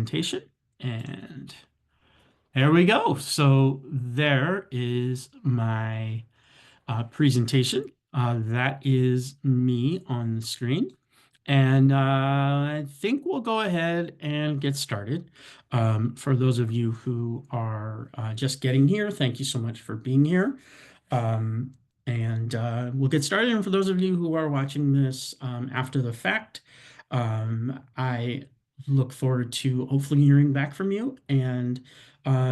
presentation. And there we go. So there is my presentation. That is me on the screen. And I think we'll go ahead and get started. For those of you who are just getting here, thank you so much for being here. Um, and we'll get started. And for those of you who are watching this after the fact, I look forward to hopefully hearing back from you. And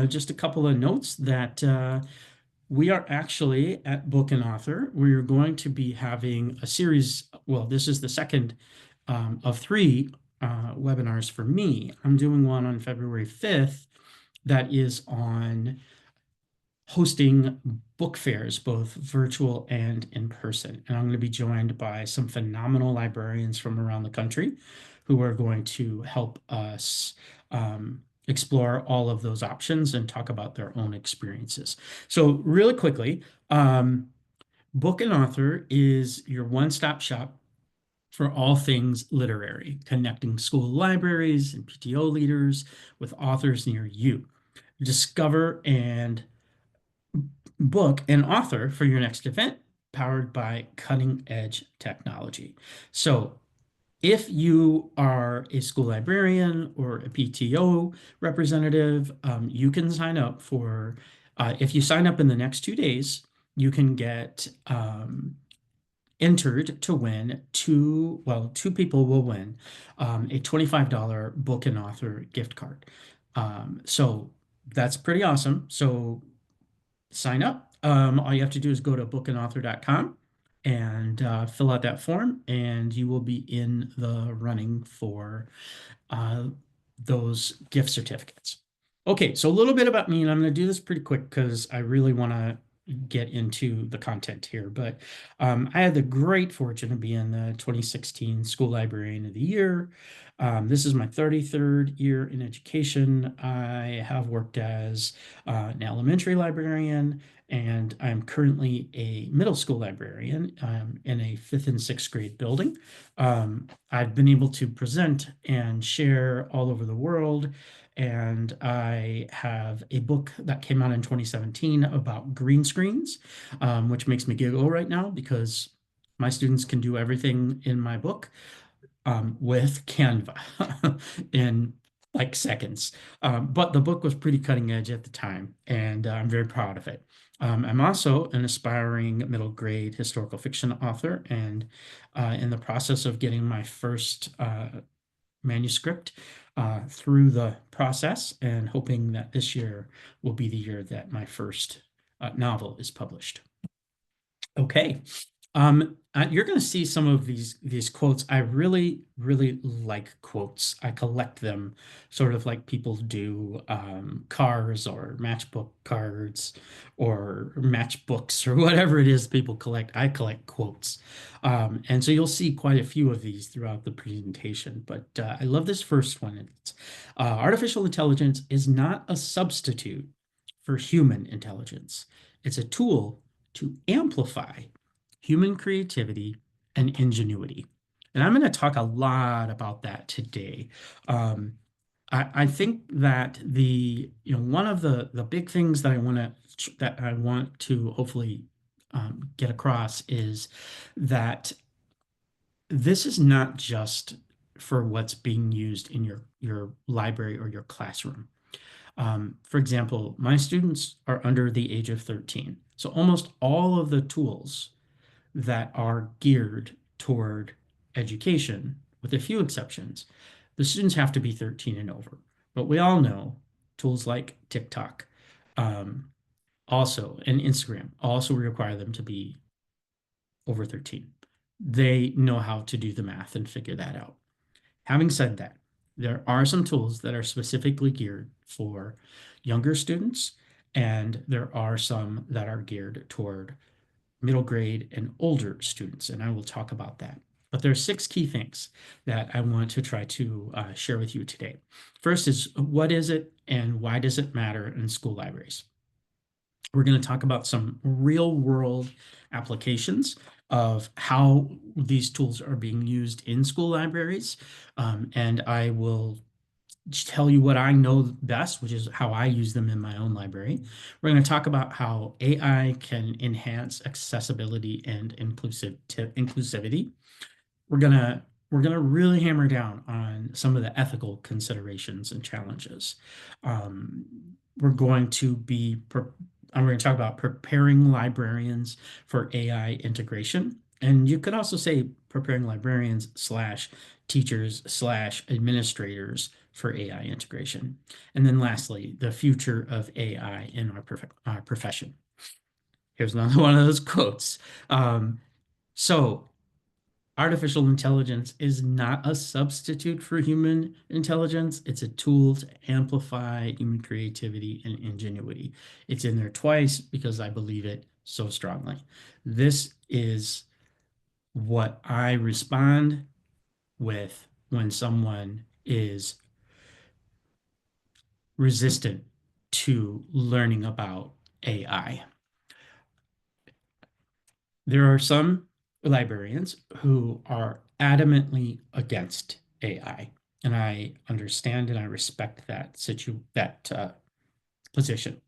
just a couple of notes that we are actually at Book and Author. We're going to be having a series. Well, this is the second of three webinars for me. I'm doing one on February 5th that is on hosting book fairs, both virtual and in person. And I'm going to be joined by some phenomenal librarians from around the country who are going to help us explore all of those options and talk about their own experiences. So really quickly, Book and Author is your one-stop shop for all things literary, connecting school libraries and PTO leaders with authors near you. Discover and book an author for your next event powered by cutting edge technology. So if you are a school librarian or a PTO representative, you can sign up for, if you sign up in the next 2 days, you can get entered to win two people will win a $25 book and author gift card. So that's pretty awesome. So sign up. All you have to do is go to bookandauthor.com and fill out that form, and you will be in the running for uh, those gift certificates. Okay, so a little bit about me, and I'm going to do this pretty quick because I really want to get into the content here. But I had the great fortune of being the 2016 School Librarian of the Year. This is my 33rd year in education. I have worked as an elementary librarian, and I'm currently a middle school librarian in a fifth and sixth grade building. I've been able to present and share all over the world. And I have a book that came out in 2017 about green screens, which makes me giggle right now because my students can do everything in my book with Canva in like seconds. But the book was pretty cutting edge at the time, and I'm very proud of it. I'm also an aspiring middle grade historical fiction author, and in the process of getting my first manuscript through the process, and hoping that this year will be the year that my first novel is published. Okay. You're going to see some of these quotes. I really, really like quotes. I collect them sort of like people do cars or matchbook cards or matchbooks or whatever it is people collect. I collect quotes. And so you'll see quite a few of these throughout the presentation. But I love this first one. It's, artificial intelligence is not a substitute for human intelligence. It's a tool to amplify human creativity and ingenuity. And I'm going to talk a lot about that today. I think that one of the big things that I want to hopefully get across is that this is not just for what's being used in your library or your classroom. For example, my students are under the age of 13. So almost all of the tools that are geared toward education, with a few exceptions, the students have to be 13 and over. But we all know tools like TikTok, also, and Instagram also require them to be over 13. They know how to do the math and figure that out. Having said that, there are some tools that are specifically geared for younger students, and there are some that are geared toward middle grade and older students, and I will talk about that. But there are 6 key things that I want to try to share with you today. First is, what is it and why does it matter in school libraries? We're going to talk about some real world applications of how these tools are being used in school libraries. And I will tell you what I know best, which is how I use them in my own library. We're going to talk about how AI can enhance accessibility and inclusivity. We're gonna we're gonna really hammer down on some of the ethical considerations and challenges. Um, we're going to be I'm going to talk about preparing librarians for AI integration, and you could also say preparing librarians slash teachers slash administrators for AI integration. And then lastly, the future of AI in our profession. Here's another one of those quotes. So artificial intelligence is not a substitute for human intelligence. It's a tool to amplify human creativity and ingenuity. It's in there twice because I believe it so strongly. This is what I respond with when someone is resistant to learning about AI. There are some librarians who are adamantly against AI, and I understand and I respect that position.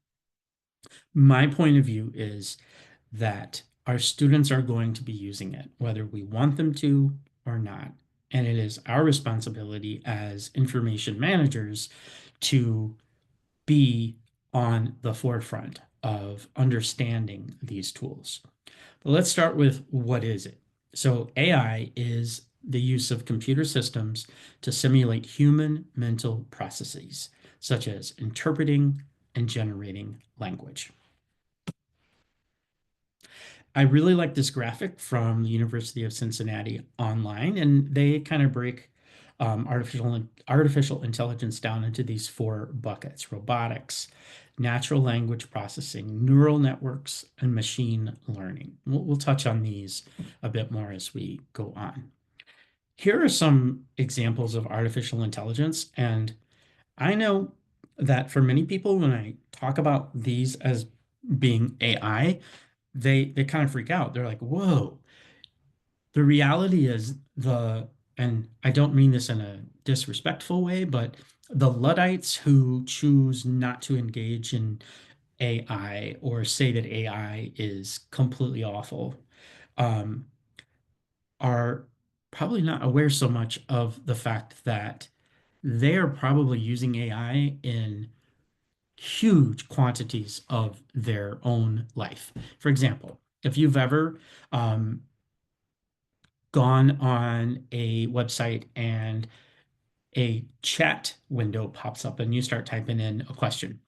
My point of view is that our students are going to be using it, whether we want them to or not. And it is our responsibility as information managers to be on the forefront of understanding these tools. But let's start with what is it? So AI is the use of computer systems to simulate human mental processes, such as interpreting and generating language. I really like this graphic from the University of Cincinnati online, and they kind of break artificial intelligence down into these four buckets: robotics, natural language processing, neural networks, and machine learning. We'll touch on these a bit more as we go on. Here are some examples of artificial intelligence, and I know that for many people, when I talk about these as being AI, they kind of freak out. They're like, whoa. The reality is and I don't mean this in a disrespectful way, but the Luddites who choose not to engage in AI or say that AI is completely awful, um, are probably not aware so much of the fact that they are probably using AI in huge quantities of their own life. For example, if you've ever um, gone on a website and a chat window pops up and you start typing in a question,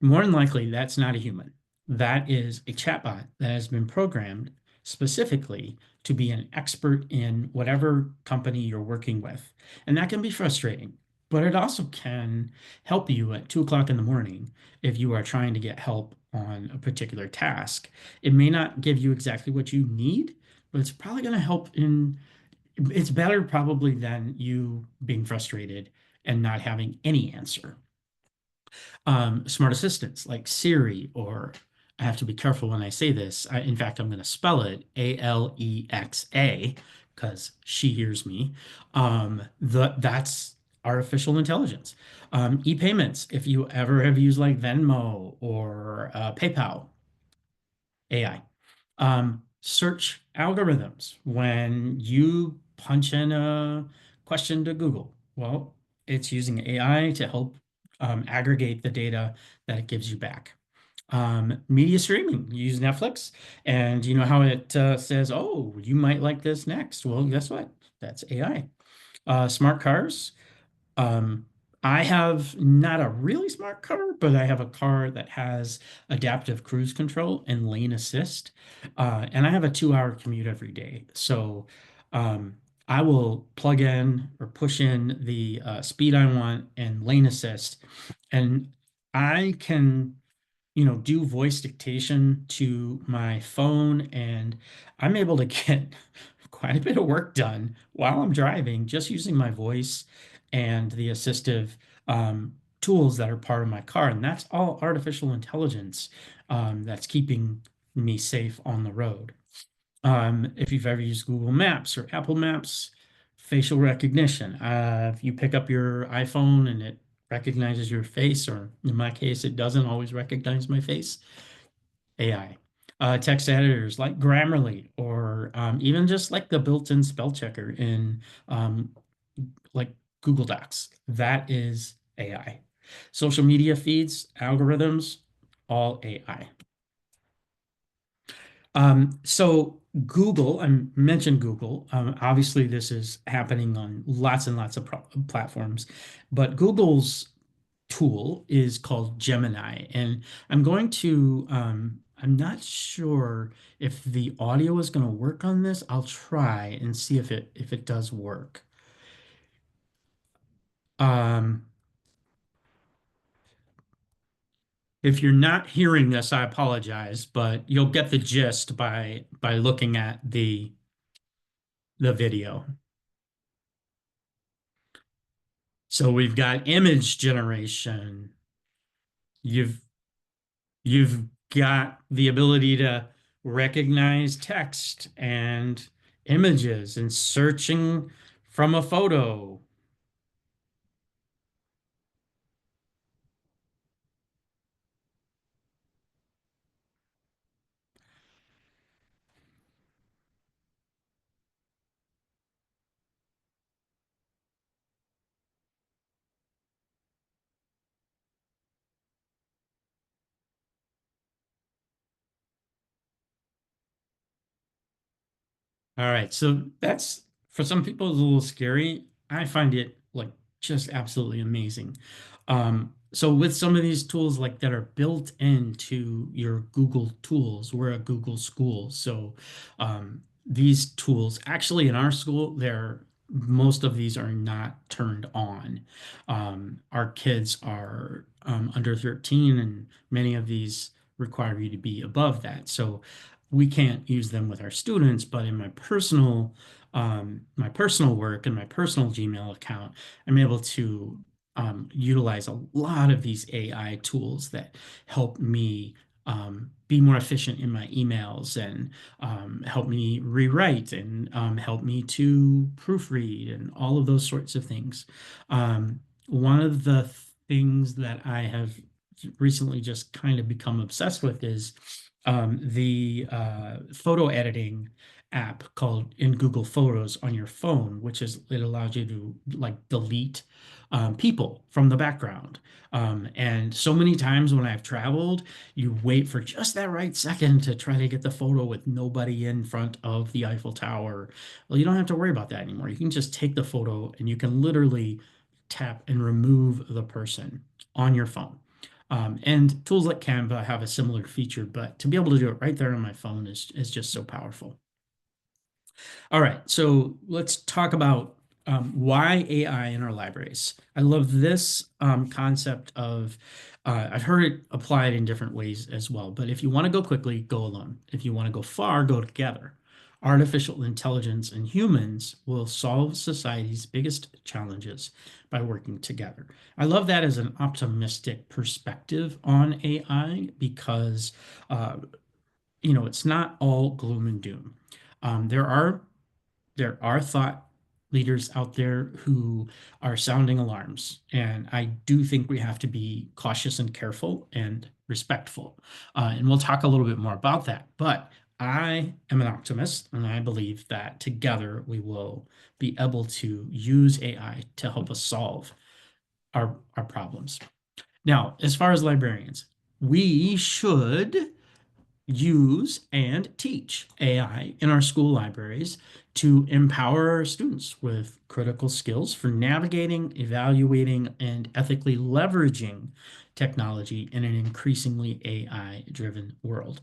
more than likely that's not a human. That is a chatbot that has been programmed specifically to be an expert in whatever company you're working with. And that can be frustrating, but it also can help you at 2 o'clock in the morning if you are trying to get help on a particular task. It may not give you exactly what you need, but it's probably going to help it's better probably than you being frustrated and not having any answer. Smart assistants like Siri, or I have to be careful when I say this. In fact, I'm going to spell it Alexa because she hears me. That's artificial intelligence. E-payments, if you ever have used like Venmo or PayPal, AI. Search algorithms. When you punch in a question to Google, well, it's using AI to help aggregate the data that it gives you back. Media streaming, you use Netflix, and you know how it says, oh, you might like this next. Well, guess what? That's AI. Smart cars, um, I have not a really smart car, but I have a car that has adaptive cruise control and lane assist. And I have a 2 hour commute every day. So I will plug in or push in the speed I want and lane assist. And I can do voice dictation to my phone, and I'm able to get quite a bit of work done while I'm driving, just using my voice and the assistive tools that are part of my car. And that's all artificial intelligence that's keeping me safe on the road. If you've ever used Google Maps or Apple Maps, facial recognition. If you pick up your iPhone and it recognizes your face, or in my case, it doesn't always recognize my face. AI. Text editors like Grammarly, or even just like the built-in spell checker in um, like Google Docs. That is AI. Social media feeds, algorithms, all AI. So Google, I mentioned Google. Obviously, this is happening on lots and lots of platforms, but Google's tool is called Gemini, and I'm not sure if the audio is going to work on this. I'll try and see if it does work. Um, if you're not hearing this, I apologize, but you'll get the gist by looking at the video. So we've got image generation. You've you've got the ability to recognize text and images and searching from a photo. All right, so that's for some people it's a little scary. I find it like just absolutely amazing. So with some of these tools like that are built into your Google tools, we're a Google school. So these tools actually in our school, they're most of these are not turned on. Our kids are under 13, and many of these require you to be above that. So we can't use them with our students, but in my personal work and my personal Gmail account, I'm able to utilize a lot of these AI tools that help me be more efficient in my emails, and help me rewrite, and help me to proofread and all of those sorts of things. One of the things that I have recently just kind of become obsessed with is the photo editing app called in Google Photos on your phone, which is it allows you to like delete people from the background. And so many times when I've traveled, you wait for just that right second to try to get the photo with nobody in front of the Eiffel Tower. Well, you don't have to worry about that anymore. You can just take the photo and you can literally tap and remove the person on your phone. And tools like Canva have a similar feature, but to be able to do it right there on my phone is just so powerful. All right, so let's talk about why AI in our libraries. I love this concept of, I've heard it applied in different ways as well, but if you want to go quickly, go alone. If you want to go far, go together. Artificial intelligence and humans will solve society's biggest challenges by working together. I love that as an optimistic perspective on AI because, uh, it's not all gloom and doom. There are thought leaders out there who are sounding alarms, and I do think we have to be cautious and careful and respectful. And we'll talk a little bit more about that. But I am an optimist, and I believe that together we will be able to use AI to help us solve our problems. Now, as far as librarians, we should use and teach AI in our school libraries to empower our students with critical skills for navigating, evaluating, and ethically leveraging technology in an increasingly AI-driven world.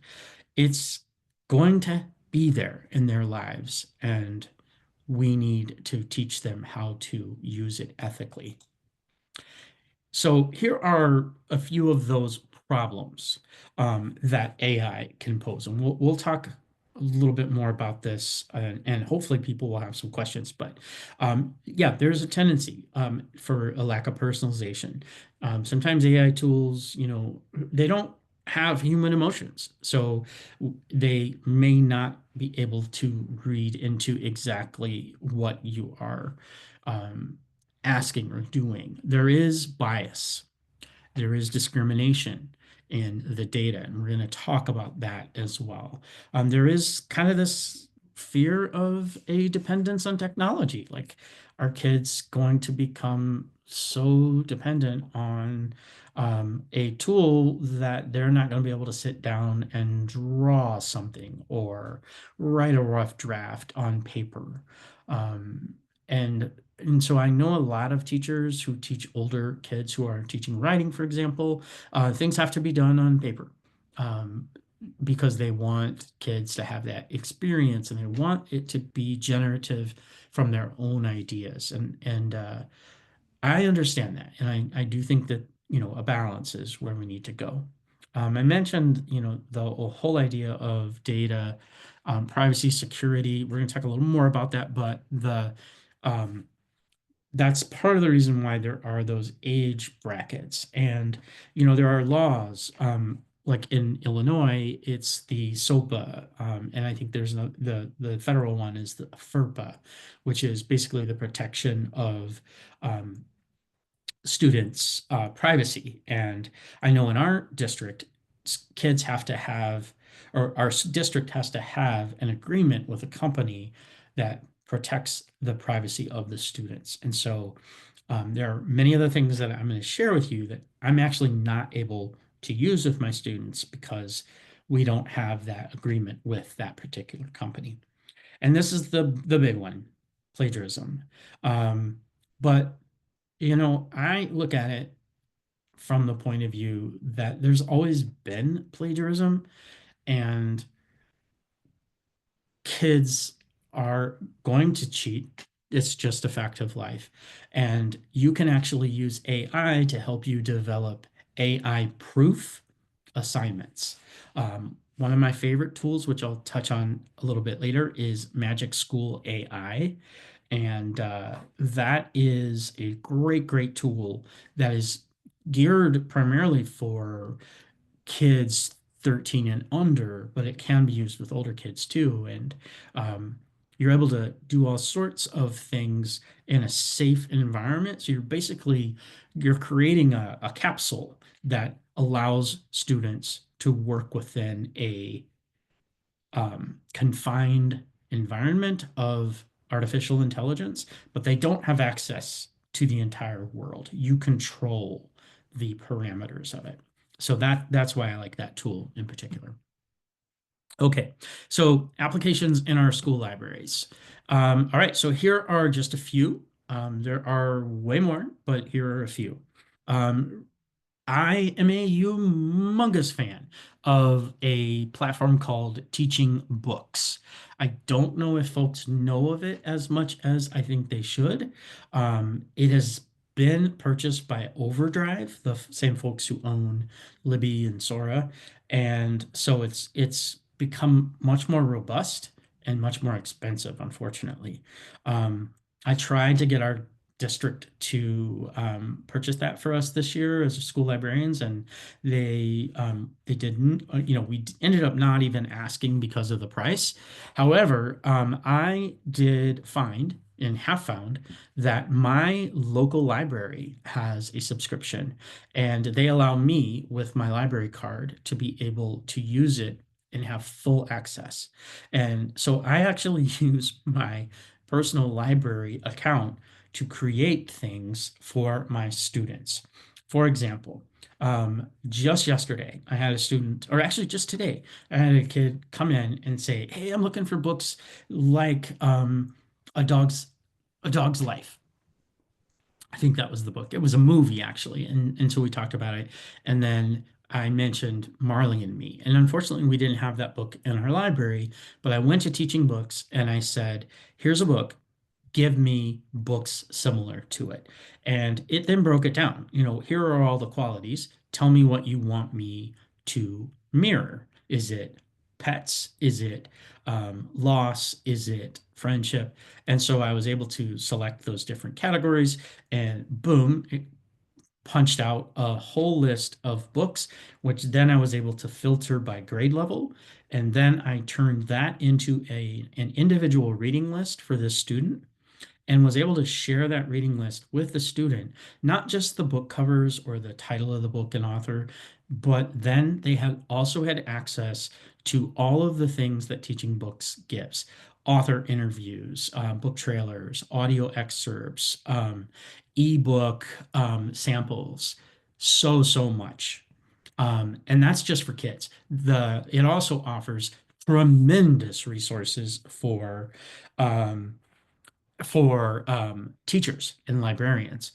It's going to be there in their lives, and we need to teach them how to use it ethically. So here are a few of those problems that AI can pose, and we'll talk a little bit more about this, and hopefully people will have some questions. But yeah, there's a tendency for a lack of personalization. Sometimes AI tools, they don't have human emotions, so they may not be able to read into exactly what you are. Um, asking or doing. There is bias, there is discrimination in the data, and we're going to talk about that as well. There is kind of this fear of a dependence on technology. Like, are kids going to become so dependent on a tool that they're not going to be able to sit down and draw something or write a rough draft on paper? Um, and and so I know a lot of teachers who teach older kids who are teaching writing, for example. Things have to be done on paper, um, because they want kids to have that experience and they want it to be generative from their own ideas. And I understand that, and I do think that, a balance is where we need to go. I mentioned, the whole idea of data, privacy, security. We're going to talk a little more about that, but the um, that's part of the reason why there are those age brackets. And, there are laws, like in Illinois, it's the SOPA. And I think there's the federal one is the FERPA, which is basically the protection of um, students' privacy. And I know in our district, kids have to have, or our district has to have an agreement with a company that protects the privacy of the students. And so there are many other things that I'm going to share with you that I'm actually not able to use with my students because we don't have that agreement with that particular company. And this is the big one, plagiarism. Um, but I look at it from the point of view that there's always been plagiarism, and kids are going to cheat. It's just a fact of life. And you can actually use AI to help you develop AI proof assignments. One of my favorite tools, which I'll touch on a little bit later, is Magic School AI. And that is a great, great tool that is geared primarily for kids 13 and under, but it can be used with older kids too. And um, you're able to do all sorts of things in a safe environment. So you're creating a capsule that allows students to work within a confined environment of artificial intelligence, but they don't have access to the entire world. You control the parameters of it. So that's why I like that tool in particular. Okay, so applications in our school libraries. All right, so here are just a few. There are way more, but here are a few. Um, I am a humongous fan of a platform called Teaching Books. I don't know if folks know of it as much as I think they should. It has been purchased by Overdrive, the same folks who own Libby and Sora, and so it's become much more robust and much more expensive, unfortunately. Um, I tried to get our district to purchase that for us this year as school librarians, and they didn't. We ended up not even asking because of the price. However, I did find and have found that my local library has a subscription, and they allow me with my library card to be able to use it and have full access. And so I actually use my personal library account to create things for my students. For example, just yesterday, I had a student, or actually just today, I had a kid come in and say, "Hey, I'm looking for books like a dog's a dog's life." I think that was the book. It was a movie actually, and so we talked about it, and then I mentioned Marley and Me, and unfortunately, we didn't have that book in our library. But I went to Teaching Books and I said, "Here's a book, give me books similar to it." And it then broke it down. Here are all the qualities. Tell me what you want me to mirror. Is it pets? Is it loss? Is it friendship? And so I was able to select those different categories, and boom, it punched out a whole list of books, which then I was able to filter by grade level. And then I turned that into an individual reading list for this student. and was able to share that reading list with the student, not just the book covers or the title of the book and author, but then they had also had access to all of the things that teaching books gives. Author interviews, book trailers, audio excerpts, ebook samples, so much. And that's just for kids. It also offers tremendous resources um, for teachers and librarians.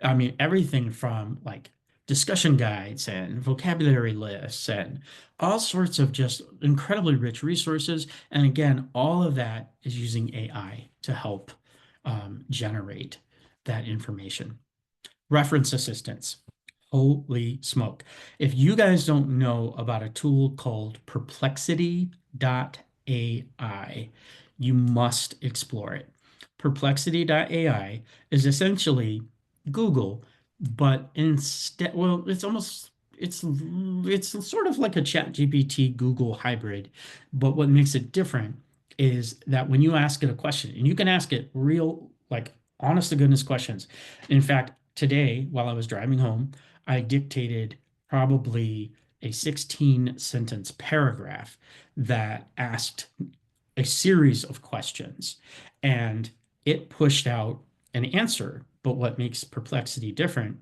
I mean, everything from like discussion guides and vocabulary lists and all sorts of just incredibly rich resources. And again, all of that is using AI to help generate that information. Reference assistance. Holy smoke. If you guys don't know about a tool called perplexity.ai, you must explore it. Perplexity.ai is essentially Google, but instead, well, it's sort of like a ChatGPT Google hybrid, but what makes it different is that when you ask it a question, and you can ask it real, like honest to goodness questions. In fact, today, while I was driving home, I dictated probably a 16 sentence paragraph that asked a series of questions, and it pushed out an answer. But what makes Perplexity different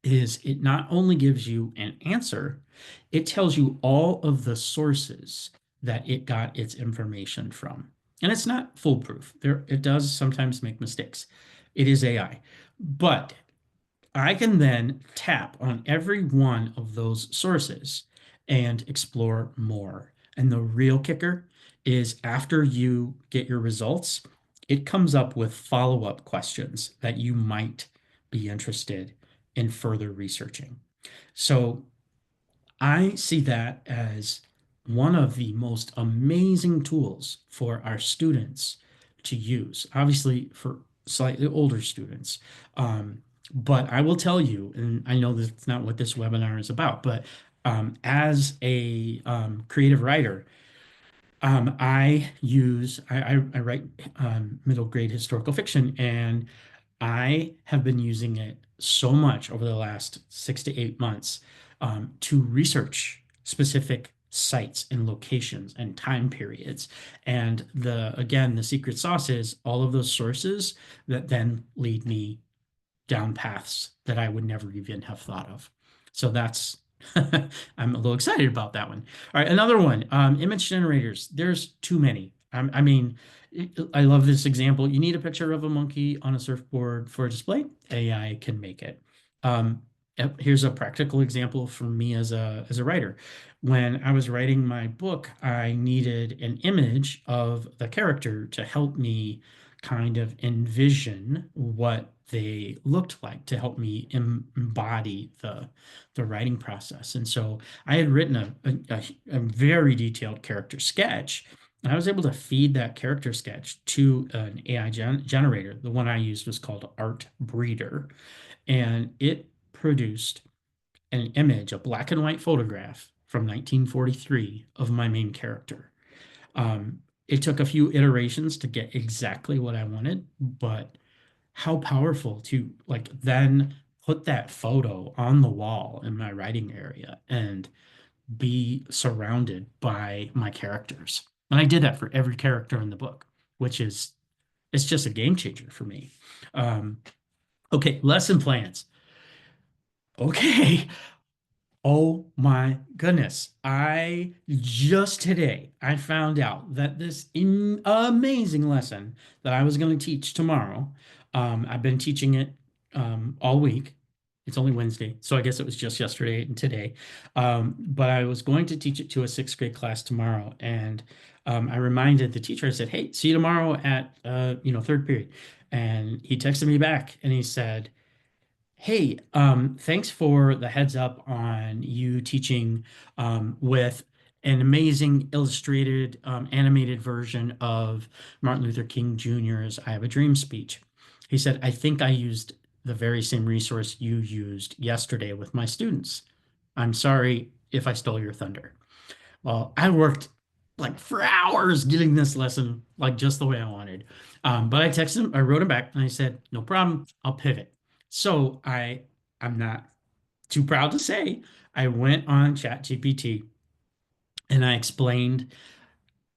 is it not only gives you an answer, it tells you all of the sources that it got its information from. And it's not foolproof. It does sometimes make mistakes. It is AI. But I can then tap on every one of those sources and explore more. And the real kicker is after you get your results, it comes up with follow-up questions that you might be interested in further researching. So I see that as one of the most amazing tools for our students to use, obviously for slightly older students. But I will tell you, and I know that's not what this webinar is about, but as a creative writer, I write middle grade historical fiction, and I have been using it so much over the last 6 to 8 months to research specific sites and locations and time periods. And the secret sauce is all of those sources that then lead me down paths that I would never even have thought of. So that's I'm a little excited about that one. All right, another one, image generators. There's too many. I mean, I love this example. You need a picture of a monkey on a surfboard for a display. AI can make it. Here's a practical example from me as a writer. When I was writing my book, I needed an image of the character to help me kind of envision what they looked like to help me embody the writing process. And so I had written a very detailed character sketch. And I was able to feed that character sketch to an AI generator. The one I used was called Art Breeder, and it produced an image, a black and white photograph from 1943 of my main character. It took a few iterations to get exactly what I wanted, but how powerful to like then put that photo on the wall in my writing area and be surrounded by my characters. And I did that for every character in the book, which is it's just a game changer for me. Um, okay, lesson plans. Okay, oh my goodness. I found out that this amazing lesson that I was going to teach tomorrow, I've been teaching it all week. It's only Wednesday, so I guess it was just yesterday and today. But I was going to teach it to a sixth grade class tomorrow. And I reminded the teacher, I said, hey, see you tomorrow at third period. And he texted me back and he said, hey, thanks for the heads up on you teaching with an amazing illustrated, animated version of Martin Luther King Jr.'s I Have a Dream speech. He said, I think I used the very same resource you used yesterday with my students. I'm sorry if I stole your thunder. Well, I worked like for hours getting this lesson like just the way I wanted. But I texted him, I wrote him back and I said, no problem, I'll pivot. So I'm not too proud to say I went on ChatGPT and I explained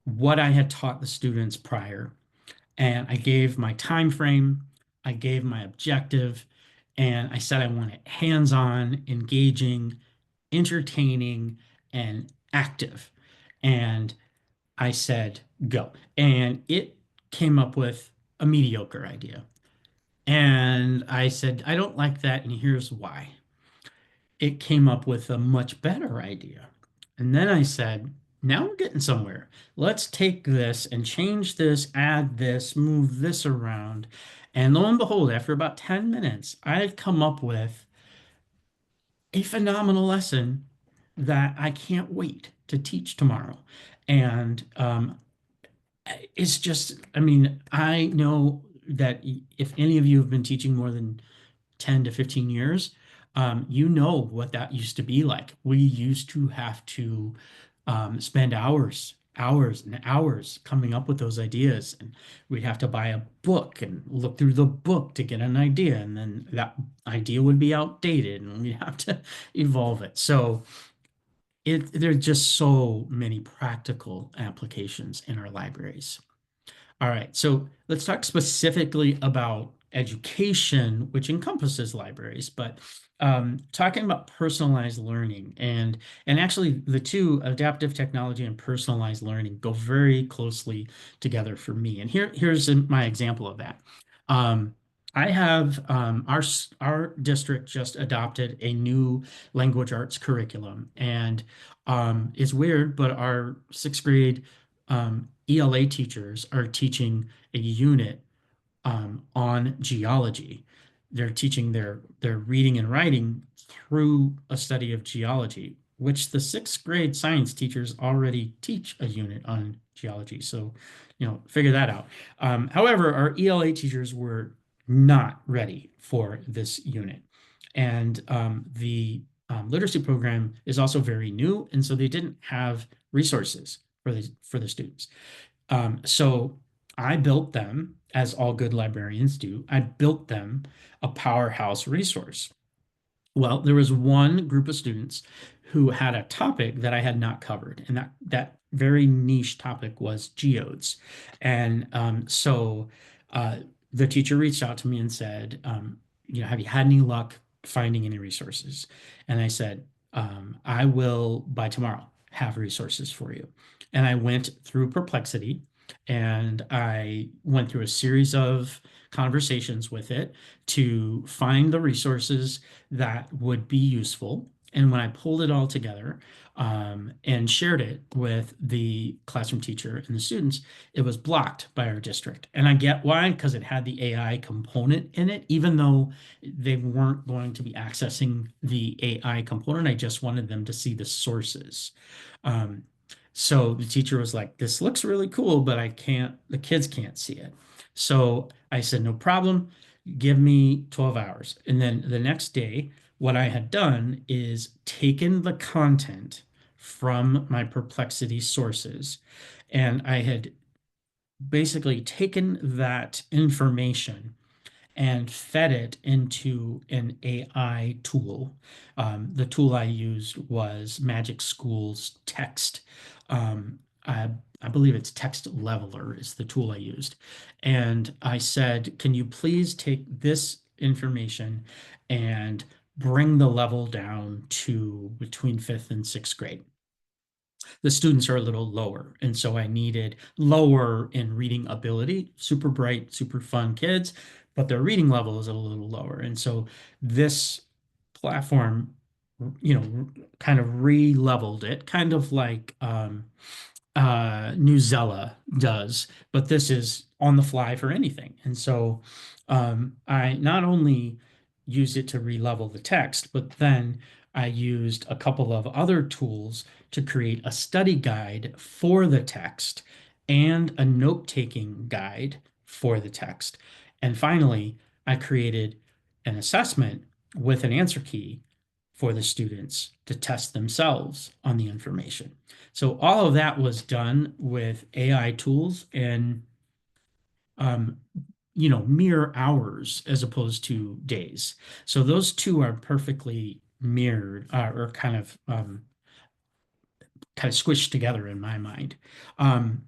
what I had taught the students prior. And I gave my time frame, I gave my objective, and I said I want it hands-on, engaging, entertaining, and active. And I said, go. And it came up with a mediocre idea. And I said, I don't like that, and here's why. It came up with a much better idea. And then I said, now we're getting somewhere. Let's take this and change this, add this, move this around. And lo and behold, after about 10 minutes, I had come up with a phenomenal lesson that I can't wait to teach tomorrow. And it's just, I mean, I know that if any of you have been teaching more than 10 to 15 years, you know what that used to be like. We used to have to spend hours and hours coming up with those ideas. And we'd have to buy a book and look through the book to get an idea. And then that idea would be outdated and we'd have to evolve it. So there's just so many practical applications in our libraries. All right, so let's talk specifically about education, which encompasses libraries, but talking about personalized learning and actually the two, adaptive technology and personalized learning, go very closely together for me. And here's my example of that. Um, I have our district just adopted a new language arts curriculum, and it's weird, but our sixth grade ELA teachers are teaching a unit on geology. They're teaching their reading and writing through a study of geology, which the sixth grade science teachers already teach a unit on geology. So, figure that out. However, our ELA teachers were not ready for this unit. And the literacy program is also very new, and so they didn't have resources for the students. So I built them, as all good librarians do, I built them a powerhouse resource. Well, there was one group of students who had a topic that I had not covered, and that very niche topic was geodes. And so uh, the teacher reached out to me and said, have you had any luck finding any resources? And I said, I will by tomorrow have resources for you. And I went through Perplexity and I went through a series of conversations with it to find the resources that would be useful. And when I pulled it all together and shared it with the classroom teacher and the students, it was blocked by our district. And I get why, because it had the AI component in it, even though they weren't going to be accessing the AI component. I just wanted them to see the sources. Um, so the teacher was like, this looks really cool, but the kids can't see it. So I said, no problem, give me 12 hours. And then the next day, what I had done is taken the content from my Perplexity sources, and I had basically taken that information and fed it into an AI tool. The tool I used was Magic School's text. I believe it's Text Leveler is the tool I used. And I said, can you please take this information and bring the level down to between fifth and sixth grade? The students are a little lower. And so I needed lower in reading ability, super bright, super fun kids, but their reading level is a little lower. And so this platform, kind of re-leveled it, kind of like Newsela does, but this is on the fly for anything. And so I not only used it to re-level the text, but then I used a couple of other tools to create a study guide for the text and a note-taking guide for the text. And finally, I created an assessment with an answer key for the students to test themselves on the information. So all of that was done with AI tools and um, mere hours as opposed to days. So those two are perfectly mirrored or kind of squished together in my mind. Um,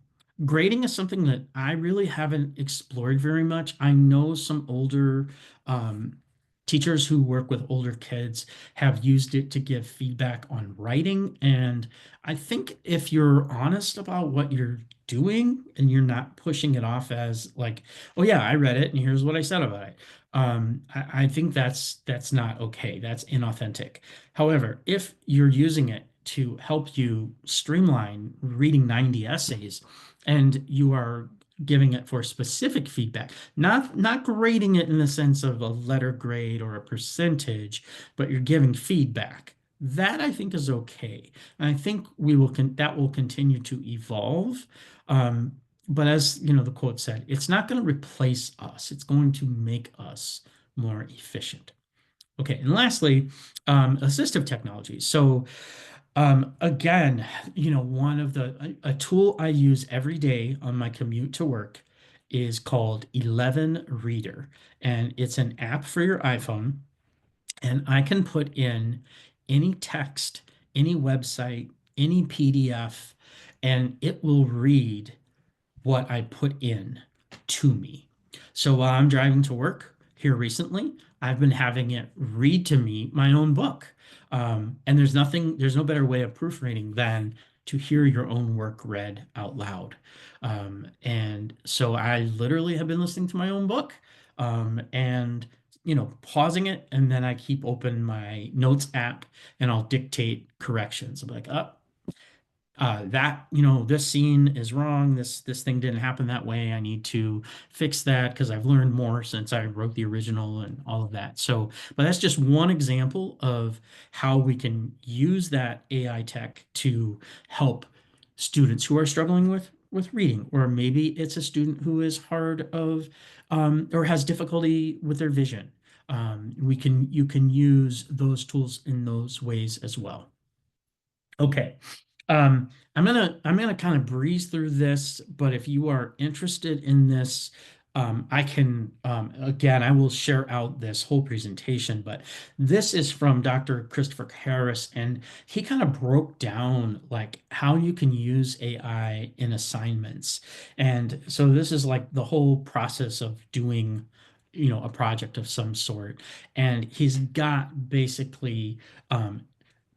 Grading is something that I really haven't explored very much. I know some older um, teachers who work with older kids have used it to give feedback on writing. And I think if you're honest about what you're doing and you're not pushing it off as like, oh yeah, I read it and here's what I said about it. I think that's not okay. That's inauthentic. However, if you're using it to help you streamline reading 90 essays and you are giving it for specific feedback, not grading it in the sense of a letter grade or a percentage, but you're giving feedback. That I think is okay. And I think that will continue to evolve. Um, but as you know, the quote said, it's not going to replace us. It's going to make us more efficient. Okay, and lastly, assistive technology. So again, one of a tool I use every day on my commute to work is called 11 Reader, and it's an app for your iPhone, and I can put in any text, any website, any PDF, and it will read what I put in to me. So while I'm driving to work here recently, I've been having it read to me my own book. And there's no better way of proofreading than to hear your own work read out loud. And so I literally have been listening to my own book, and pausing it, and then I keep open my notes app and I'll dictate corrections. I'm like, oh, this scene is wrong. This thing didn't happen that way. I need to fix that because I've learned more since I wrote the original and all of that. So, but that's just one example of how we can use that AI tech to help students who are struggling with reading, or maybe it's a student who is hard of or has difficulty with their vision. You can use those tools in those ways as well. Okay. I'm gonna kind of breeze through this, but if you are interested in this, I can again I will share out this whole presentation, but this is from Dr. Christopher Harris, and he kind of broke down like how you can use AI in assignments. And so this is like the whole process of doing, a project of some sort. And he's got basically um,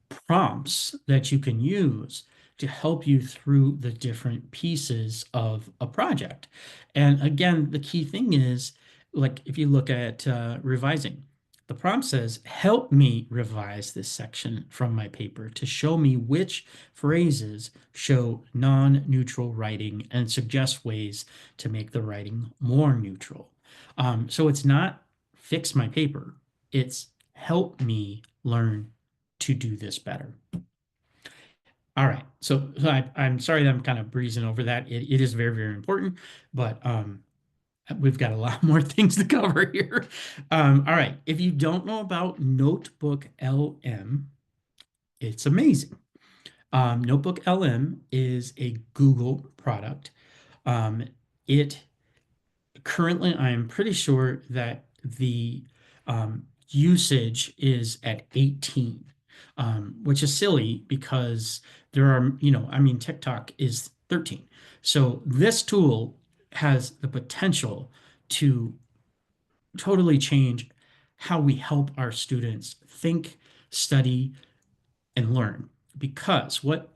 prompts that you can use to help you through the different pieces of a project. And again, the key thing is, like if you look at revising, the prompt says, help me revise this section from my paper to show me which phrases show non-neutral writing and suggest ways to make the writing more neutral. So it's not fix my paper, it's help me learn to do this better. All right. So I'm sorry that I'm kind of breezing over that. It is very, very important, but we've got a lot more things to cover here. All right. If you don't know about Notebook LM, it's amazing. Notebook LM is a Google product. Um, it currently, I am pretty sure that the usage is at 18, which is silly because there are, I mean, TikTok is 13. So this tool has the potential to totally change how we help our students think, study, and learn. Because what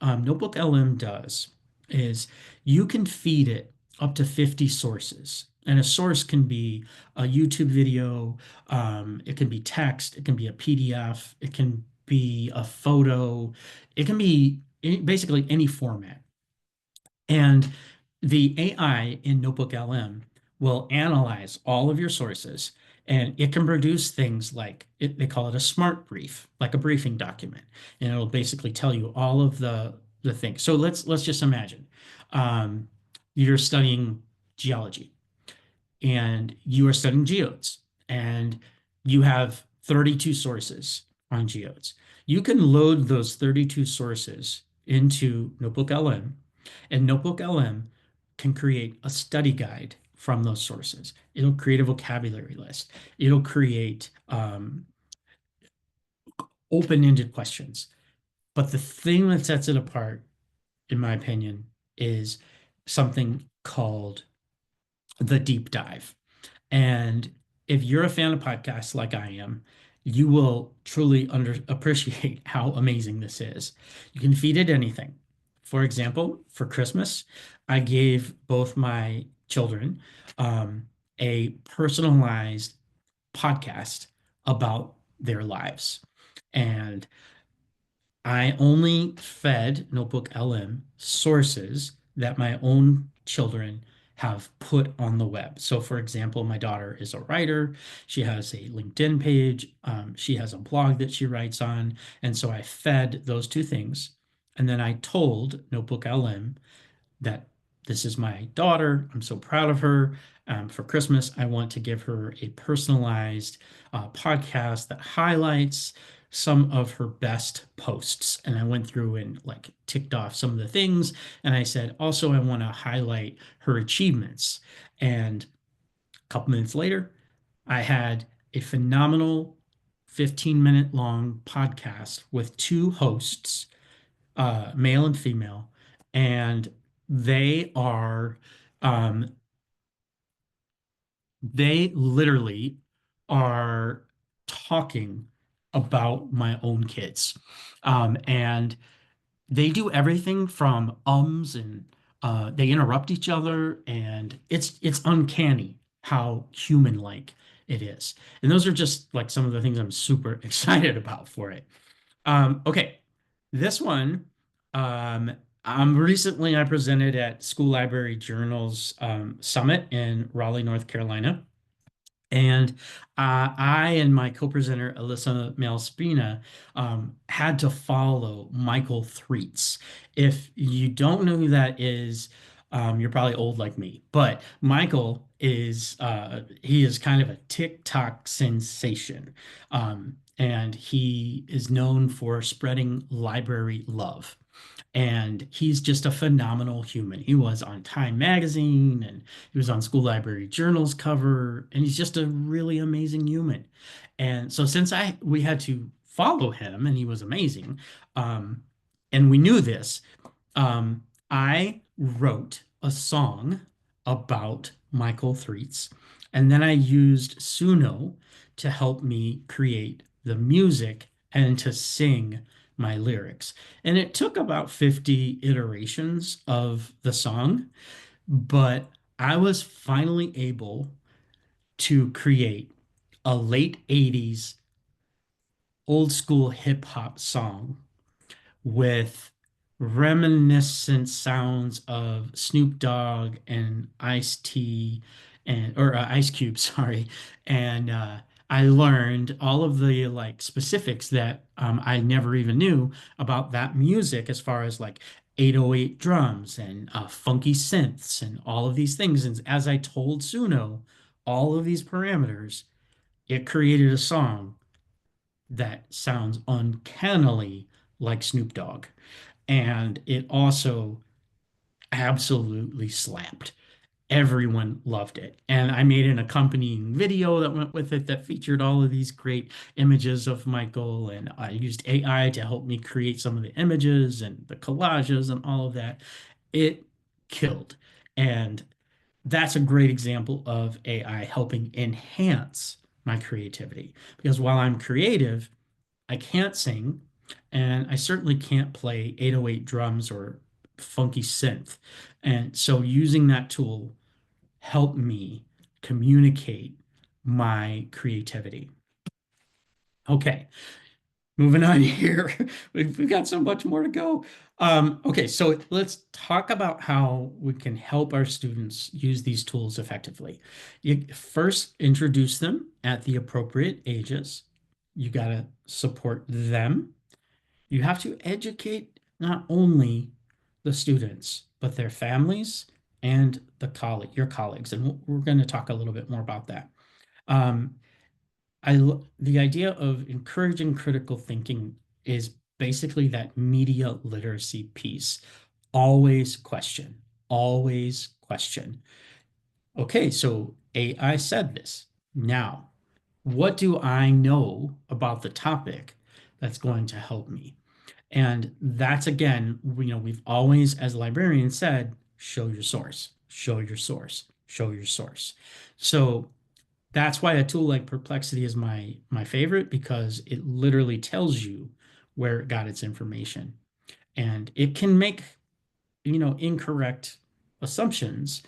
Notebook LM does is you can feed it up to 50 sources. And a source can be a YouTube video, it can be text, it can be a PDF, it can be a photo, it can be basically any format. And the AI in Notebook LM will analyze all of your sources, and it can produce things like they call it a smart brief, like a briefing document. And it'll basically tell you all of the things. So let's just imagine um, you're studying geology and you are studying geodes and you have 32 sources. on geodes. You can load those 32 sources into Notebook LM, and Notebook LM can create a study guide from those sources. It'll create a vocabulary list. It'll create open-ended questions. But the thing that sets it apart, in my opinion, is something called the deep dive. And if you're a fan of podcasts like I am, you will truly appreciate how amazing this is. You can feed it anything. For example, for Christmas, I gave both my children a personalized podcast about their lives. And I only fed Notebook LM sources that my own children have put on the web. So, for example, my daughter is a writer. She has a LinkedIn page. She has a blog that she writes on. And so I fed those two things. And then I told Notebook LM that this is my daughter. I'm so proud of her. For Christmas, I want to give her a personalized podcast that highlights some of her best posts. And I went through and like ticked off some of the things. And I said, also, I want to highlight her achievements. And a couple minutes later, I had a phenomenal 15-minute long podcast with two hosts, male and female, and they are um, they literally are talking about my own kids. And they do everything from ums and they interrupt each other, and it's uncanny how human-like it is. And those are just like some of the things I'm super excited about for it. Okay, this one, um, I presented at School Library Journals Summit in Raleigh, North Carolina. And I and my co-presenter, Alyssa Malspina, had to follow Michael Threets. If you don't know who that is, you're probably old like me. But Michael is he is kind of a TikTok sensation. And he is known for spreading library love. And he's just a phenomenal human. He was on Time Magazine and he was on School Library Journal's cover, and he's just a really amazing human. And so since I we had to follow him and he was amazing, um, and we knew this, I wrote a song about Michael Threets, and then I used Suno to help me create the music and to sing my lyrics. And it took about 50 iterations of the song, but I was finally able to create a late 80s old school hip hop song with reminiscent sounds of Snoop Dogg and Ice-T and or Ice Cube, sorry. And I learned all of the like specifics that I never even knew about that music as far as like 808 drums and funky synths and all of these things. And as I told Suno all of these parameters, it created a song that sounds uncannily like Snoop Dogg. And it also absolutely slapped. Everyone loved it. And I made an accompanying video that went with it that featured all of these great images of Michael. And I used AI to help me create some of the images and the collages and all of that. It killed. And that's a great example of AI helping enhance my creativity. Because while I'm creative, I can't sing, and I certainly can't play 808 drums or funky synth. And so using that tool helped me communicate my creativity. Okay, moving on here. We've got so much more to go. Okay, so let's talk about how we can help our students use these tools effectively. You first introduce them at the appropriate ages. You got to support them. You have to educate not only the students, but their families and your colleagues. And we're going to talk a little bit more about that. Um, the idea of encouraging critical thinking is basically that media literacy piece. Always question, always question. Okay, so AI said this. Now, what do I know about the topic that's going to help me? And that's again, we've always, as librarians, said, show your source, show your source, show your source. So that's why a tool like Perplexity is my favorite because it literally tells you where it got its information. And it can make, incorrect assumptions,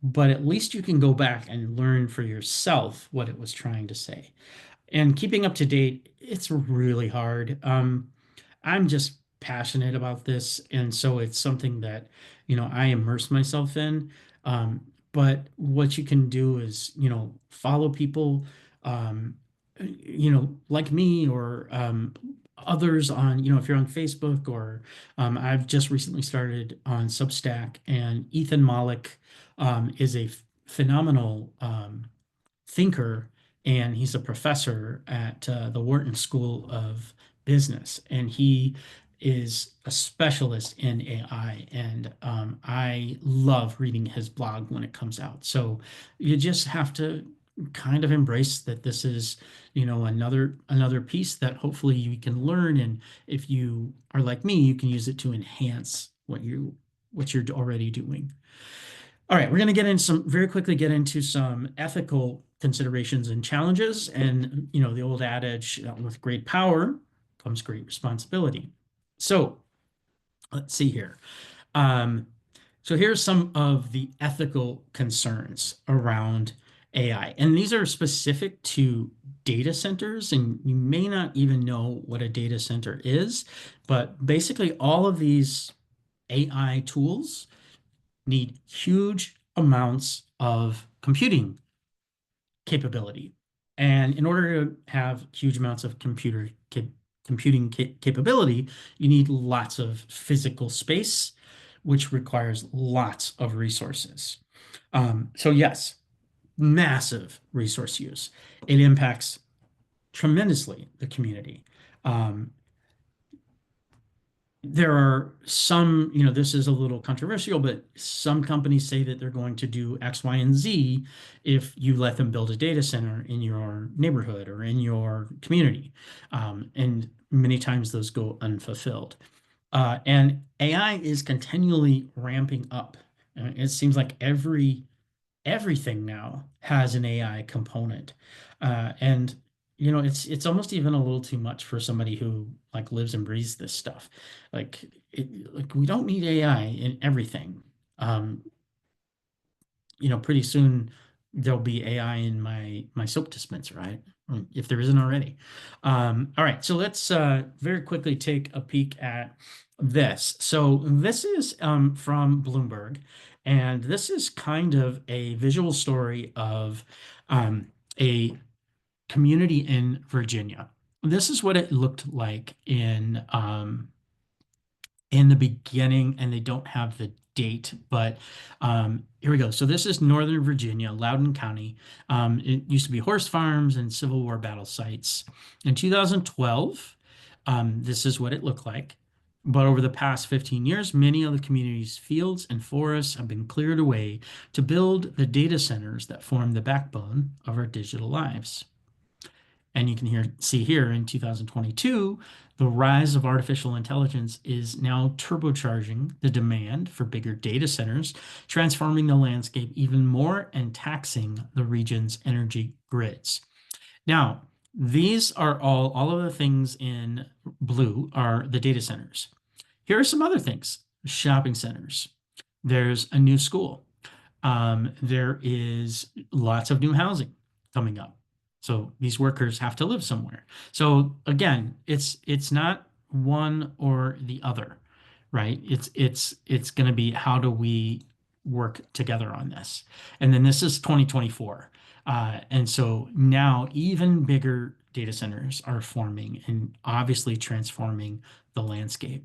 but at least you can go back and learn for yourself what it was trying to say. And keeping up to date, it's really hard. I'm just passionate about this, and so it's something that, I immerse myself in. But what you can do is, follow people, like me or others on, if you're on Facebook or I've just recently started on Substack, and Ethan Malik is a phenomenal thinker, and he's a professor at the Wharton School of Business, and he is a specialist in AI, and I love reading his blog when it comes out. So you just have to kind of embrace that this is, another piece that hopefully you can learn, and if you are like me, you can use it to enhance what you're already doing. All right, we're going to very quickly get into some ethical considerations and challenges. And, the old adage, with great power comes great responsibility. So let's see here. Um, so here's some of the ethical concerns around AI. And these are specific to data centers, and you may not even know what a data center is, but basically all of these AI tools need huge amounts of computing capability. And in order to have huge amounts of computing capability, you need lots of physical space, which requires lots of resources. So yes, massive resource use. It impacts tremendously the community. Um, there are some, this is a little controversial, but some companies say that they're going to do X, Y, and Z if you let them build a data center in your neighborhood or in your community. And many times those go unfulfilled. And AI is continually ramping up. It seems like everything now has an AI component. And it's almost even a little too much for somebody who like lives and breathes this stuff. Like we don't need AI in everything. Um, Pretty soon there'll be AI in my soap dispenser, right? If there isn't already. All right, so let's very quickly take a peek at this. So this is from Bloomberg, and this is kind of a visual story of a community in Virginia. This is what it looked like in the beginning, and they don't have the date, but here we go. So this is Northern Virginia, Loudoun County. It used to be horse farms and Civil War battle sites. In 2012, this is what it looked like. But over the past 15 years, many of the community's fields and forests have been cleared away to build the data centers that form the backbone of our digital lives. And you can see here in 2022, the rise of artificial intelligence is now turbocharging the demand for bigger data centers, transforming the landscape even more and taxing the region's energy grids. Now, these are all of the things in blue are the data centers. Here are some other things: shopping centers. There's a new school. There is lots of new housing coming up. So these workers have to live somewhere. So again, it's not one or the other, right? It's going to be how do we work together on this? And then this is 2024. And so now even bigger data centers are forming and obviously transforming the landscape.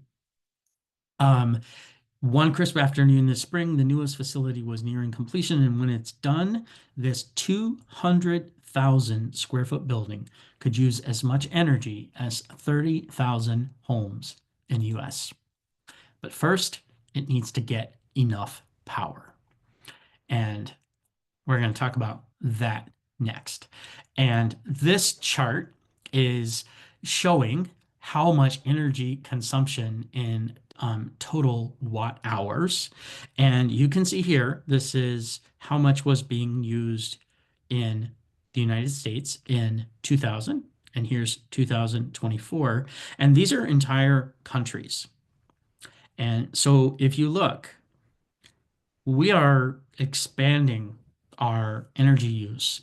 Um, One crisp afternoon this spring, the newest facility was nearing completion, and when it's done, this 200,000 square foot building could use as much energy as 30,000 homes in the US. But first, it needs to get enough power. And we're going to talk about that next. And this chart is showing how much energy consumption in total watt hours. And you can see here, this is how much was being used in the United States in 2000. And here's 2024. And these are entire countries. And so if you look, we are expanding our energy use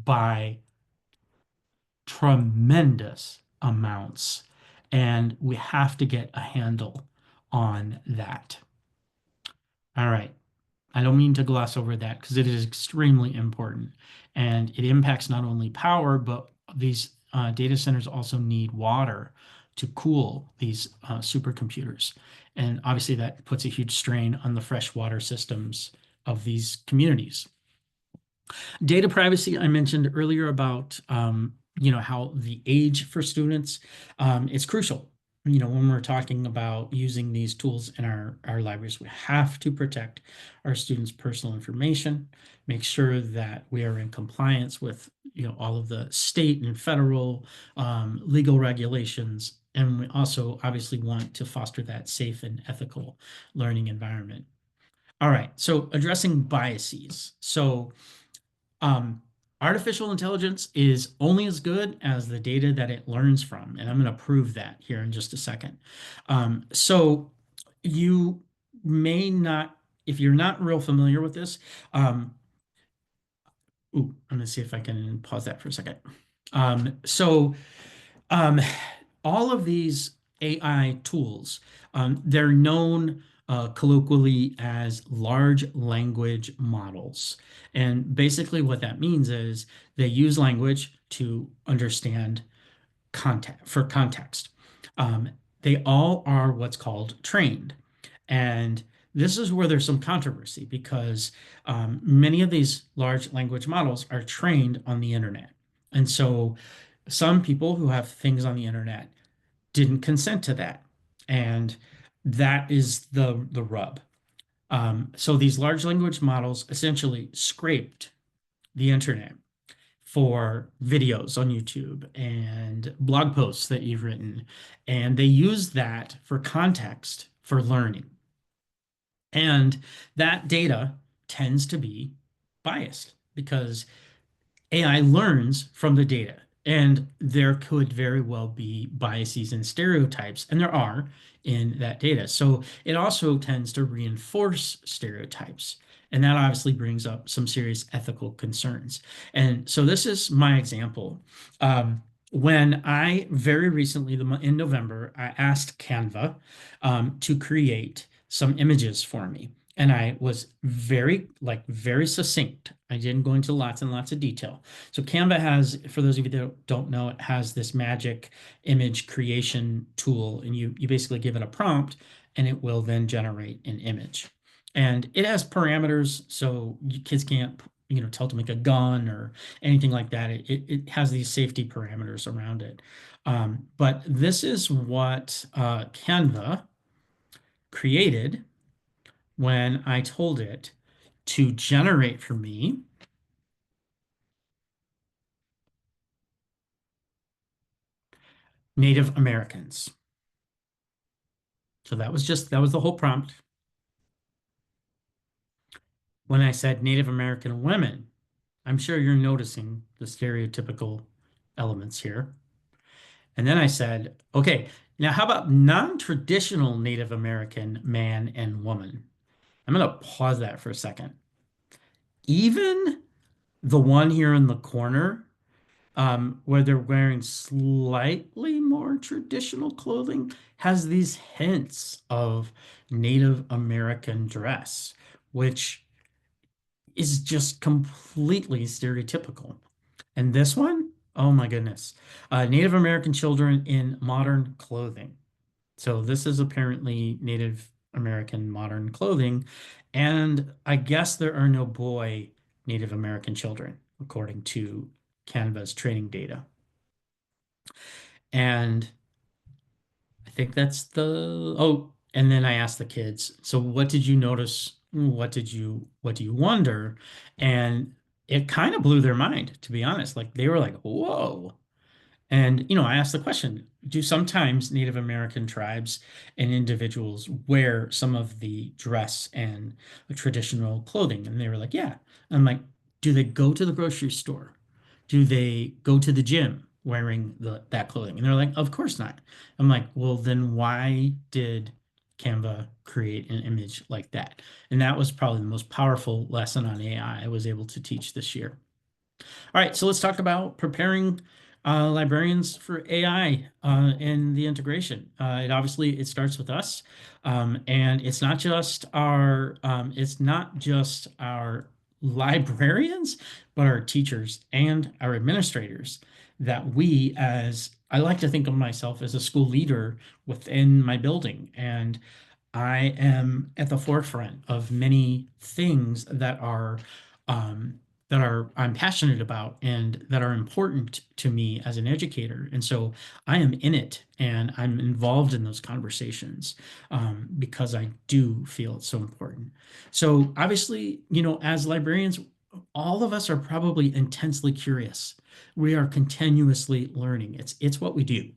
by tremendous amounts, and we have to get a handle on that. All right. I don't mean to gloss over that because it is extremely important and it impacts not only power, but these data centers also need water to cool these supercomputers. And obviously, that puts a huge strain on the freshwater systems of these communities. Data privacy, I mentioned earlier about how the age for students is crucial. When we're talking about using these tools in our libraries, we have to protect our students' personal information, make sure that we are in compliance with all of the state and federal legal regulations. And we also obviously want to foster that safe and ethical learning environment. All right, so addressing biases. So um, artificial intelligence is only as good as the data that it learns from, and I'm going to prove that here in just a second. So you may not, if you're not real familiar with this, I'm going to see if I can pause that for a second. So um, all of these AI tools, they're known colloquially as large language models. And basically, what that means is they use language to understand context for context. Um, they all are what's called trained. And this is where there's some controversy because many of these large language models are trained on the internet. And so some people who have things on the internet didn't consent to that. And that is the rub. So these large language models essentially scraped the internet for videos on YouTube and blog posts that you've written, and they use that for context for learning. And that data tends to be biased because AI learns from the data, and there could very well be biases and stereotypes, and there are in that data. So it also tends to reinforce stereotypes, and that obviously brings up some serious ethical concerns. And so this is my example. When I very recently, in November, I asked Canva to create some images for me. And I was very succinct. I didn't go into lots and lots of detail. So Canva has, for those of you that don't know, it has this magic image creation tool, and you basically give it a prompt, and it will then generate an image. And it has parameters, so kids can't, tell it to make a gun or anything like that. It has these safety parameters around it. But this is what Canva created when I told it to generate for me Native Americans. So that was the whole prompt. When I said Native American women, I'm sure you're noticing the stereotypical elements here. And then I said, okay, now how about non-traditional Native American man and woman? I'm going to pause that for a second. Even the one here in the corner, where they're wearing slightly more traditional clothing, has these hints of Native American dress, which is just completely stereotypical. And this one, oh my goodness, Native American children in modern clothing. So this is apparently Native American modern clothing. And I guess there are no boy Native American children, according to Canva's training data. And I think that's oh, and then I asked the kids, so what did you notice? What do you wonder? And it kind of blew their mind, to be honest. Like they were like, whoa. And, I asked the question, do sometimes Native American tribes and individuals wear some of the dress and the traditional clothing? And they were like, yeah. I'm like, do they go to the grocery store? Do they go to the gym wearing that clothing? And they're like, of course not. I'm like, well, then why did Canva create an image like that? And that was probably the most powerful lesson on AI I was able to teach this year. All right, so let's talk about preparing librarians for AI and the integration. It starts with us, and it's not just our librarians, but our teachers and our administrators that I like to think of myself as a school leader within my building, and I am at the forefront of many things um, I'm passionate about and that are important to me as an educator. And so I am in it and I'm involved in those conversations because I do feel it's so important. So obviously, as librarians, all of us are probably intensely curious. We are continuously learning. It's what we do.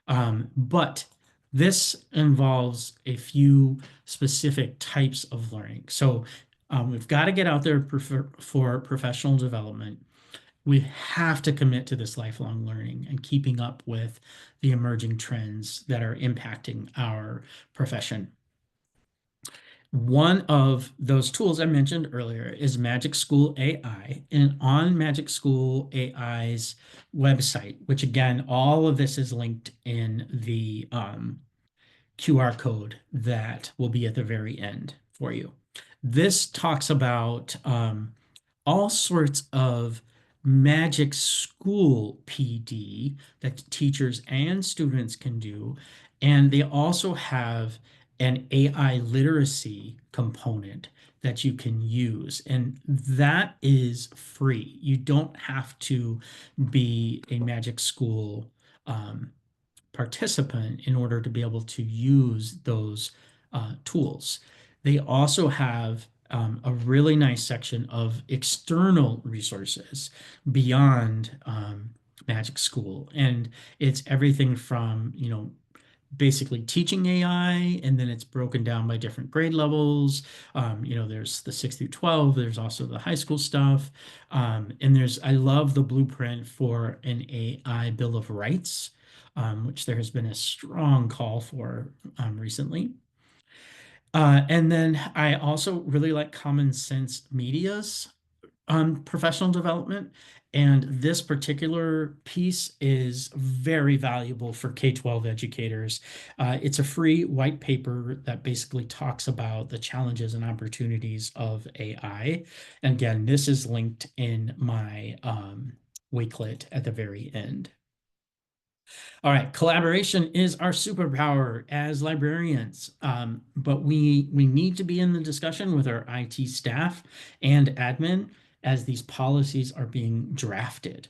But this involves a few specific types of learning. So we've got to get out there for professional development. We have to commit to this lifelong learning and keeping up with the emerging trends that are impacting our profession. One of those tools I mentioned earlier is Magic School AI. And on Magic School AI's website, which again, all of this is linked in the QR code that will be at the very end for you. This talks about all sorts of Magic School PD that teachers and students can do. And they also have an AI literacy component that you can use. And that is free. You don't have to be a Magic School participant in order to be able to use those tools. They also have a really nice section of external resources beyond Magic School. And it's everything from, basically teaching AI, and then it's broken down by different grade levels. There's the 6 through 12, there's also the high school stuff. I love the blueprint for an AI Bill of Rights, which there has been a strong call for recently. And then I also really like Common Sense Media's professional development. And this particular piece is very valuable for K-12 educators. It's a free white paper that basically talks about the challenges and opportunities of AI. And again, this is linked in my Wakelet at the very end. All right, collaboration is our superpower as librarians, but we need to be in the discussion with our IT staff and admin as these policies are being drafted.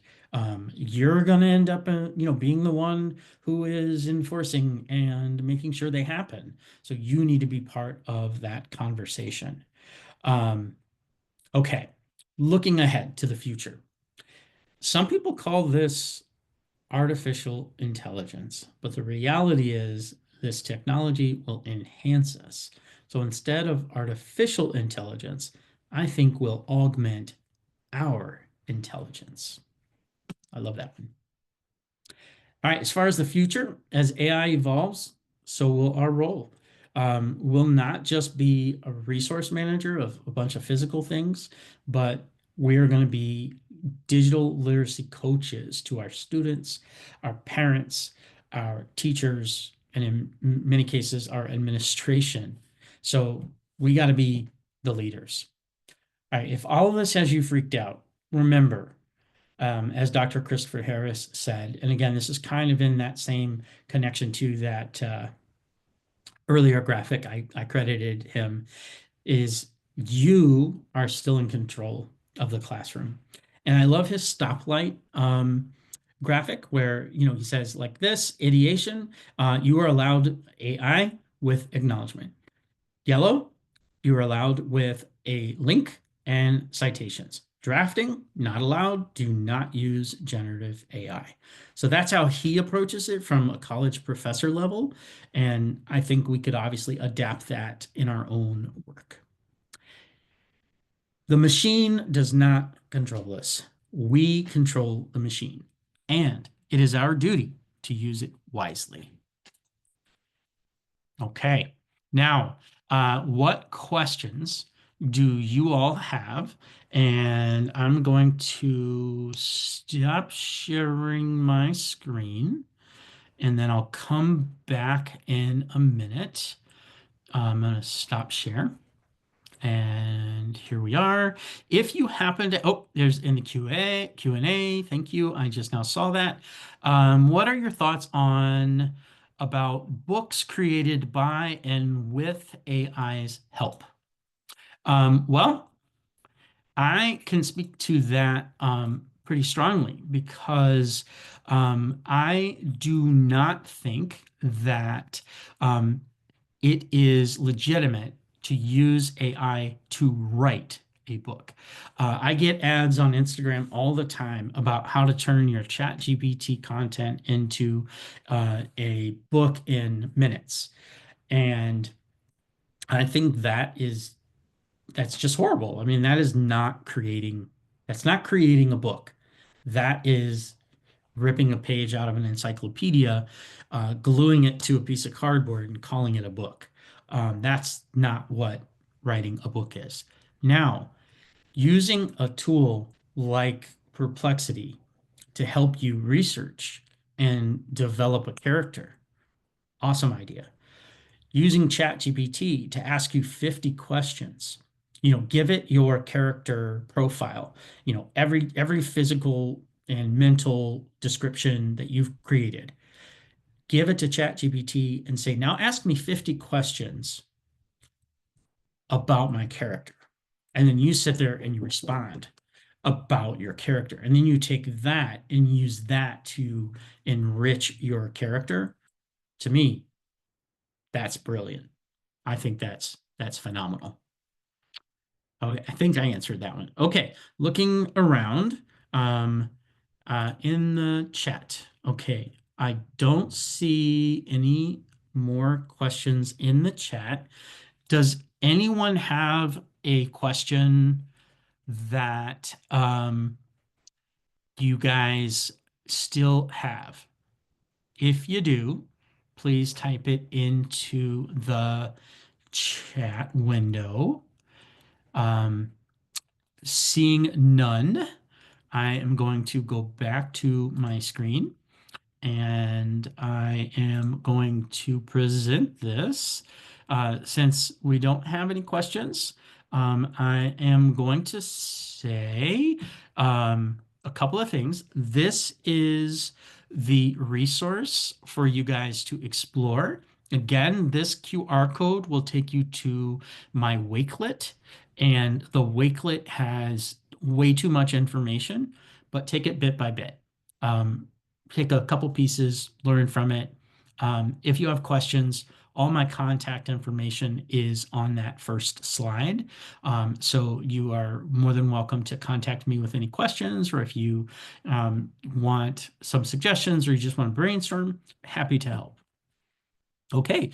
You're going to end up, being the one who is enforcing and making sure they happen. So you need to be part of that conversation. Um, okay, looking ahead to the future. Some people call this artificial intelligence. But the reality is, this technology will enhance us. So instead of artificial intelligence, I think will augment our intelligence. I love that one. All right, as far as the future, as AI evolves, so will our role. We'll not just be a resource manager of a bunch of physical things, but we're going to be digital literacy coaches to our students, our parents, our teachers, and in many cases, our administration. So we got to be the leaders. All right, if all of this has you freaked out, remember, as Dr. Christopher Harris said, and again, this is kind of in that same connection to that earlier graphic I credited him is you are still in control of the classroom. And I love his stoplight graphic where, he says like this, ideation, you are allowed AI with acknowledgement. Yellow, you're allowed with a link and citations. Drafting, not allowed. Do not use generative AI. So that's how he approaches it from a college professor level. And I think we could obviously adapt that in our own work. The machine does not control us. We control the machine. And it is our duty to use it wisely. Okay. Now, what questions do you all have? And I'm going to stop sharing my screen and then I'll come back in a minute. I'm going to stop share. And here we are. If you happen to, oh, there's in the Q&A. Thank you. I just now saw that. What are your thoughts on about books created by and with AI's help? Well, I can speak to that pretty strongly because I do not think that it is legitimate to use AI to write a book. I get ads on Instagram all the time about how to turn your ChatGPT content into a book in minutes. And I think that's just horrible. I mean, that's not creating a book. That is ripping a page out of an encyclopedia, gluing it to a piece of cardboard and calling it a book. That's not what writing a book is. Now, using a tool like Perplexity to help you research and develop a character, awesome idea. Using ChatGPT to ask you 50 questions. Give it your character profile, every physical and mental description that you've created. Give it to ChatGPT and say, now ask me 50 questions about my character. And then you sit there and you respond about your character. And then you take that and use that to enrich your character. To me, that's brilliant. I think that's phenomenal. Okay, I think I answered that one. Okay, looking around in the chat. Okay, I don't see any more questions in the chat. Does anyone have a question that you guys still have? If you do, please type it into the chat window. Seeing none, I am going to go back to my screen and I am going to present this. Since we don't have any questions, I am going to say a couple of things. This is the resource for you guys to explore. Again, this QR code will take you to my Wakelet, and the Wakelet has way too much information, but take it bit by bit. Pick a couple pieces, learn from it. If you have questions, all my contact information is on that first slide. So you are more than welcome to contact me with any questions, or if you want some suggestions or you just want to brainstorm, happy to help. Okay,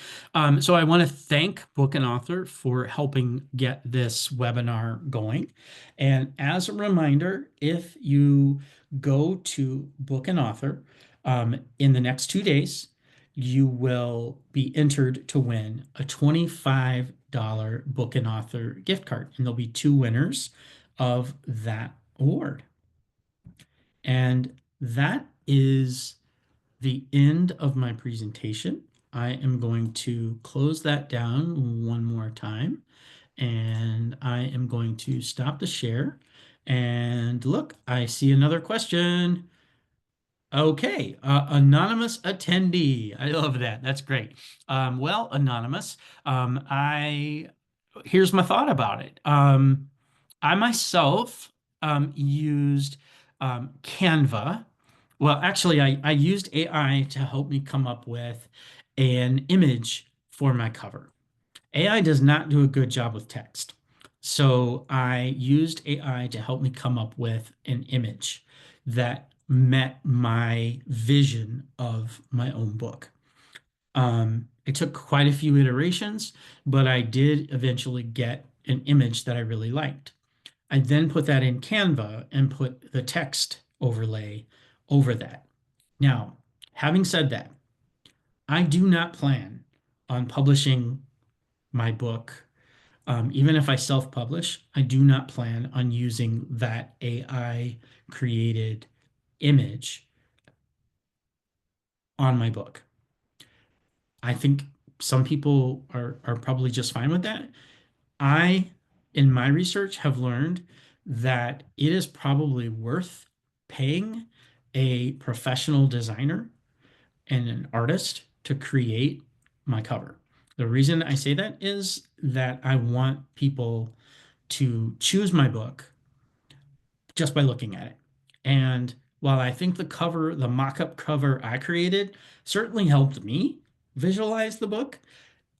so I want to thank Book and Author for helping get this webinar going. And as a reminder, if you go to Book and Author in the next 2 days, you will be entered to win a $25 Book and Author gift card. And there'll be 2 winners of that award. And that is the end of my presentation. I am going to close that down one more time, and I am going to stop the share. And look, I see another question. Okay, anonymous attendee. I love that. That's great. Well, anonymous, I here's my thought about it. I myself used Canva. Well, actually, I used AI to help me come up with an image for my cover. AI does not do a good job with text. So I used AI to help me come up with an image that met my vision of my own book. It took quite a few iterations, but I did eventually get an image that I really liked. I then put that in Canva and put the text overlay over that. Now, having said that, I do not plan on publishing my book. Even if I self-publish, I do not plan on using that AI created image on my book. I think some people are probably just fine with that. I, in my research, have learned that it is probably worth paying a professional designer and an artist to create my cover. The reason I say that is that I want people to choose my book just by looking at it. And while I think the cover, the mock-up cover I created certainly helped me visualize the book,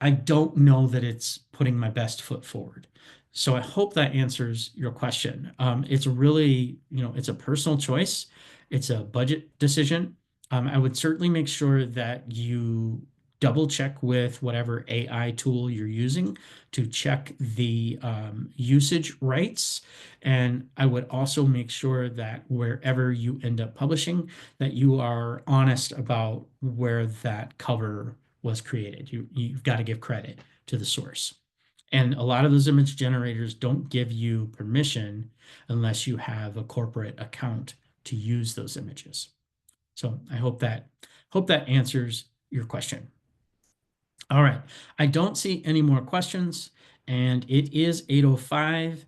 I don't know that it's putting my best foot forward. So I hope that answers your question. It's really, it's a personal choice. It's a budget decision. I would certainly make sure that you double check with whatever AI tool you're using to check the usage rights. And I would also make sure that wherever you end up publishing, that you are honest about where that cover was created. You've got to give credit to the source. And a lot of those image generators don't give you permission unless you have a corporate account to use those images. So I hope that answers your question. All right. I don't see any more questions, and it is 8:05.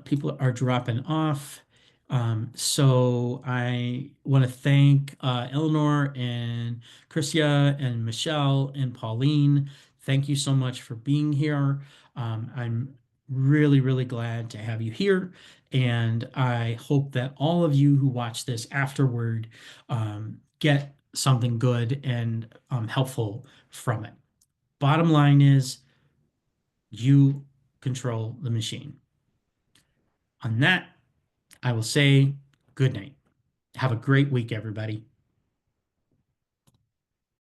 People are dropping off. So I want to thank Eleanor and Chrisia and Michelle and Pauline. Thank you so much for being here. I'm really, really glad to have you here. And I hope that all of you who watch this afterward get something good and helpful from it. Bottom line is you control the machine. On that, I will say good night. Have a great week, everybody.